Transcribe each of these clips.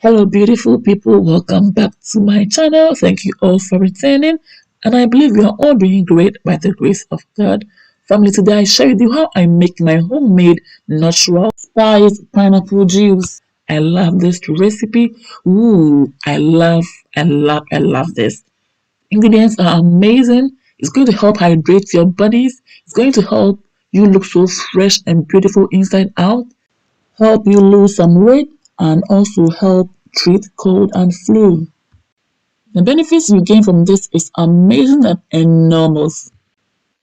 Hello, beautiful people. Welcome back to my channel. Thank you all for returning. And I believe you are all doing great by the grace of God. Family, today I share with you how I make my homemade natural spiced pineapple juice. I love this recipe. Ooh, I love this. Ingredients are amazing. It's going to help hydrate your bodies. It's going to help you look so fresh and beautiful inside out, help you lose some weight, and also help treat cold and flu. The benefits you gain from this is amazing and enormous.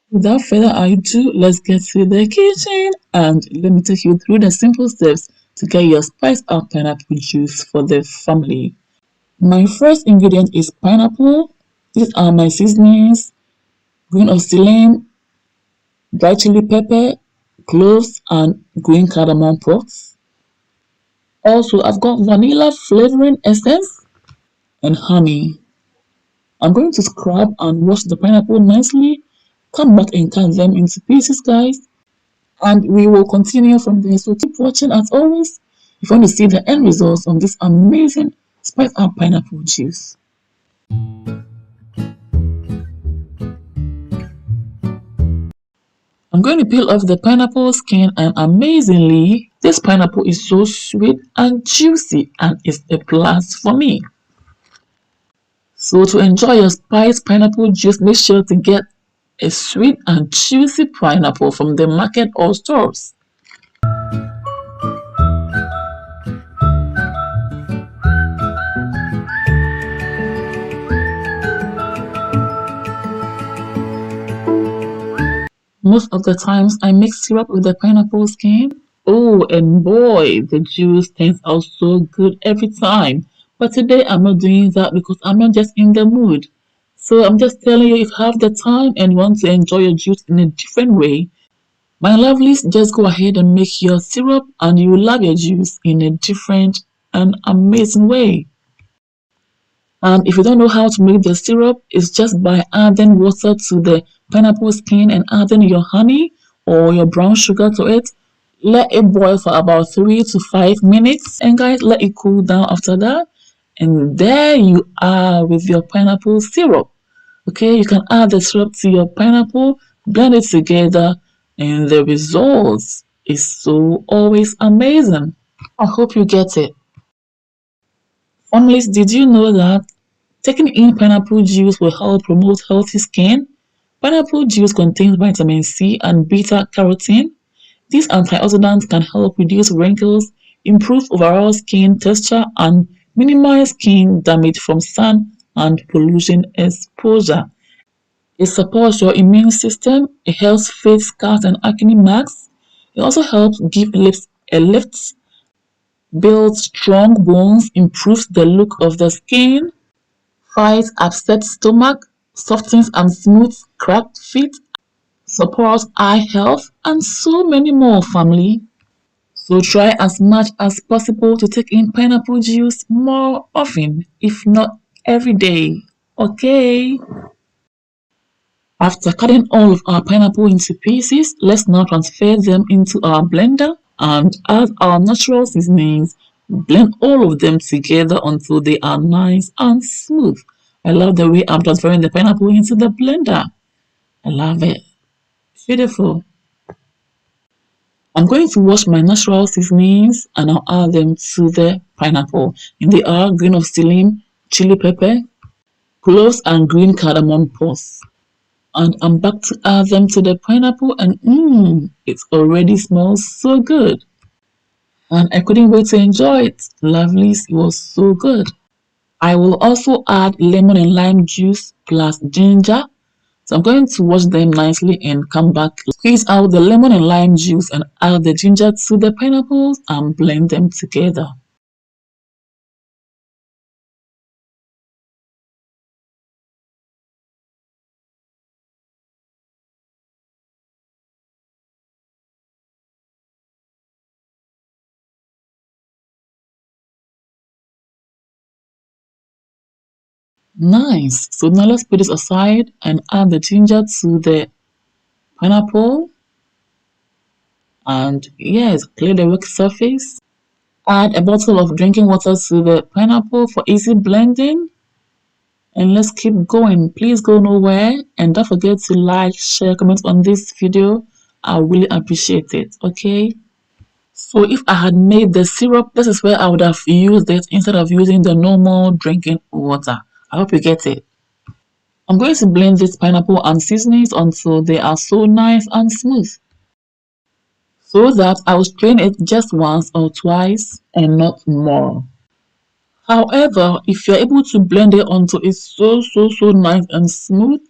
Without further ado, let's get to the kitchen and let me take you through the simple steps to get your spiced up pineapple juice for the family. My first ingredient is pineapple. These are my seasonings: green of selim, dry chili pepper, cloves, and green cardamom pods. Also, I've got vanilla flavoring essence and honey. I'm going to scrub and wash the pineapple nicely, come back and cut them into pieces, guys, and we will continue from there. So keep watching as always if you want to see the end results of this amazing spiced up pineapple juice. I'm going to peel off the pineapple skin, and amazingly, this pineapple is so sweet and juicy and it's a plus for me. So to enjoy your spiced pineapple juice, make sure to get a sweet and juicy pineapple from the market or stores. Most of the times I mix syrup with the pineapple skin. Oh, and boy, the juice turns out so good every time. But today I'm not doing that because I'm not just in the mood. So I'm just telling you, if you have the time and you want to enjoy your juice in a different way, my lovelies, just go ahead and make your syrup and you will love your juice in a different and amazing way. And if you don't know how to make the syrup, it's just by adding water to the pineapple skin and adding your honey or your brown sugar to it. Let it boil for about 3 to 5 minutes, and guys, let it cool down after that. And there you are with your pineapple syrup. Okay, you can add the syrup to your pineapple, blend it together, and the results is so always amazing. I hope you get it. Families, did you know that taking in pineapple juice will help promote healthy skin? Pineapple juice contains vitamin C and beta carotene. These antioxidants can help reduce wrinkles, improve overall skin texture, and minimize skin damage from sun and pollution exposure. It supports your immune system, it helps fix scars and acne marks. It also helps give lips a lift, builds strong bones, improves the look of the skin, fights upset stomach, softens and smooths cracked feet, supports eye health, and so many more, family. So try as much as possible to take in pineapple juice more often, if not every day. Okay? After cutting all of our pineapple into pieces, let's now transfer them into our blender and add our natural seasonings. Blend all of them together until they are nice and smooth. I love the way I'm transferring the pineapple into the blender. I love it. Beautiful. I'm going to wash my natural seasonings and I'll add them to the pineapple. And they are green of selim, chili pepper, cloves, and green cardamom pods. And I'm back to add them to the pineapple, and it already smells so good. And I couldn't wait to enjoy it. Lovelies, it was so good. I will also add lemon and lime juice plus ginger. So I'm going to wash them nicely and come back. Squeeze out the lemon and lime juice and add the ginger to the pineapples and blend them together. Nice. So now let's put this aside and add the ginger to the pineapple. And yes, clear the work surface. Add a bottle of drinking water to the pineapple for easy blending. And let's keep going. Please go nowhere and don't forget to like, share, comment on this video. I really appreciate it. Okay. So if I had made the syrup, this is where I would have used it instead of using the normal drinking water. I hope you get it. I'm going to blend this pineapple and seasonings until they are so nice and smooth, so that I will strain it just once or twice and not more. However, if you're able to blend it until it's so nice and smooth,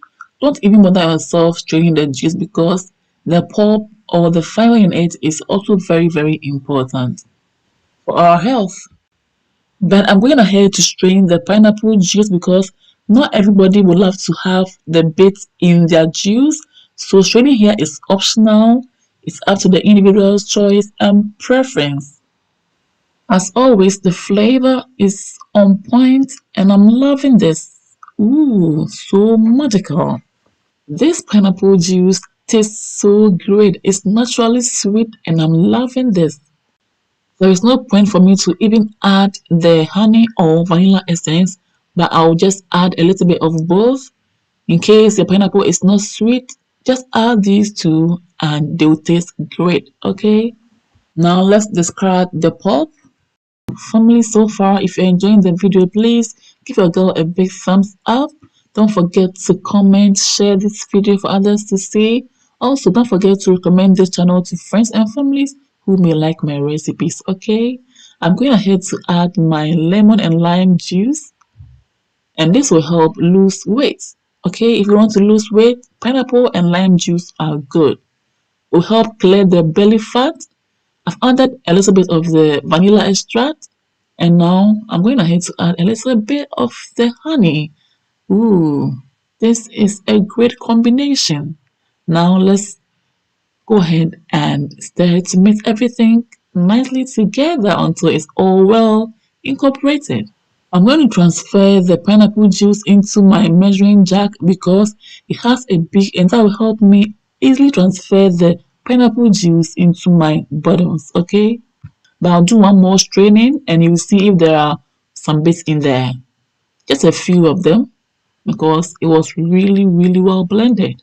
don't even bother yourself straining the juice because the pulp or the fiber in it is also very important for our health. But I'm going ahead to strain the pineapple juice because not everybody will love to have the bits in their juice. So straining here is optional. It's up to the individual's choice and preference. As always, the flavor is on point and I'm loving this. Ooh, so magical. This pineapple juice tastes so great. It's naturally sweet and I'm loving this. There is no point for me to even add the honey or vanilla essence, but I'll just add a little bit of both. In case your pineapple is not sweet, just add these two and they will taste great, okay? Now let's discard the pulp. Family, so far, if you're enjoying the video, please give your girl a big thumbs up. Don't forget to comment, share this video for others to see. Also, don't forget to recommend this channel to friends and families who may like my recipes, okay? I'm going ahead to add my lemon and lime juice, and this will help lose weight, okay? If you want to lose weight, pineapple and lime juice are good. Will help clear the belly fat. I've added a little bit of the vanilla extract, and now I'm going ahead to add a little bit of the honey. Ooh, this is a great combination. Now let's go ahead and stir to mix everything nicely together until it's all well incorporated. I'm going to transfer the pineapple juice into my measuring jug because it has a big and that will help me easily transfer the pineapple juice into my bottles, okay? But I'll do one more straining and you'll see if there are some bits in there. Just a few of them because it was really well blended.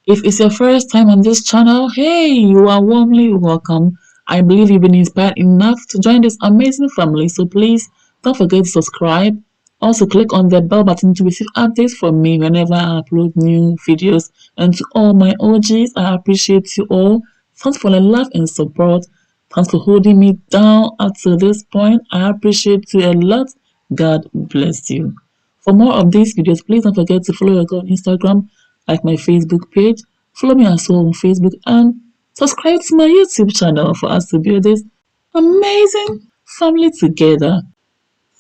If it's your first time on this channel, hey, you are warmly welcome. I believe you've been inspired enough to join this amazing family, so please don't forget to subscribe. Also, click on the bell button to receive updates from me whenever I upload new videos. And to all my OGs, I appreciate you all. Thanks for the love and support. Thanks for holding me down up to this point. I appreciate you a lot. God bless you. For more of these videos, please don't forget to follow your girl on Instagram, like my Facebook page, follow me as well on Facebook, and subscribe to my YouTube channel for us to build this amazing family together.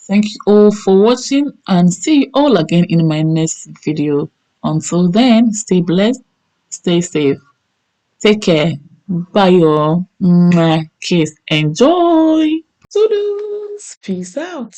Thank you all for watching and see you all again in my next video. Until then, stay blessed, stay safe, take care, bye y'all, kiss, enjoy, toodles, peace out.